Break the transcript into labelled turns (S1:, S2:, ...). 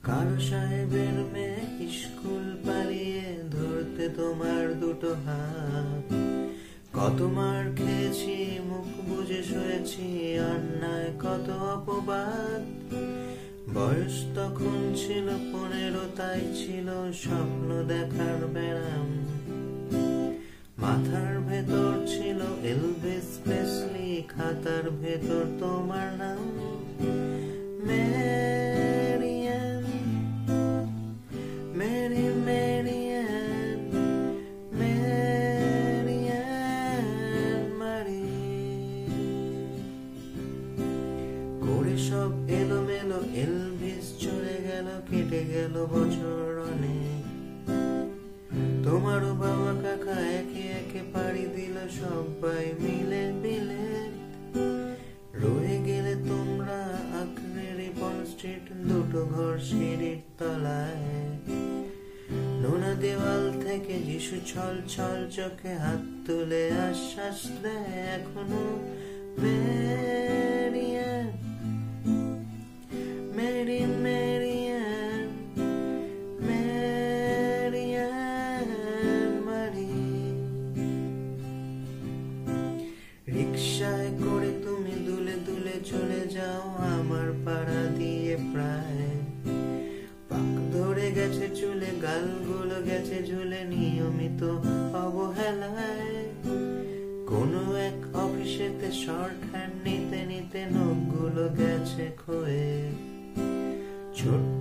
S1: কারো সাহেবের মেয়ে স্কুল পালিয়ে ধরতে তোমার দুটো হাত। কত মার খেয়েছি, মুখ বুজে শুয়েছি, অন্যায় কত অপবাদ। বয়স তখন ছিল 15, তাই ছিল স্বপ্ন দেখার ব্যারাম। মাথার ভেতর ছিল এলভিস প্রেসলি, খাতার ভেতর তোমার নাম মেরিয়ান, মেরি মেরিয়ান, মেরিয়ান মারি। করে সব এলোমেলো এলভিস চলে গেল, কেটে গেল বছর অনেক। তোমারও বাবা কাকা একে একে পাড়ি দিল, সবাই মিলে মিলে। রয়ে গেলে তোমরা আঁকড়ে রিপন স্ট্রিট, দুটো ঘর সিঁড়ির তলায়। নোনা দেওয়াল থেকে যিশু ছল ছল চোখে হাত তুলে আশ্বাস দেয় এখনো মেরিয়ান, মেরি মেরিয়ান, মেরিয়ান মারি। রিকশায় করে তুমি দুলে দুলে চলে যাও আমার পাড়া দিয়ে প্রায়। পাক ধরে গেছে চুলে, গালগুলো গেছে ঝুলে নিয়মিত অবহেলায়। কোনো এক অফিসেতে শর্ট হ্যান্ড নিতে নিতে নখগুলো গেছে ক্ষয়ে। ছোট্ট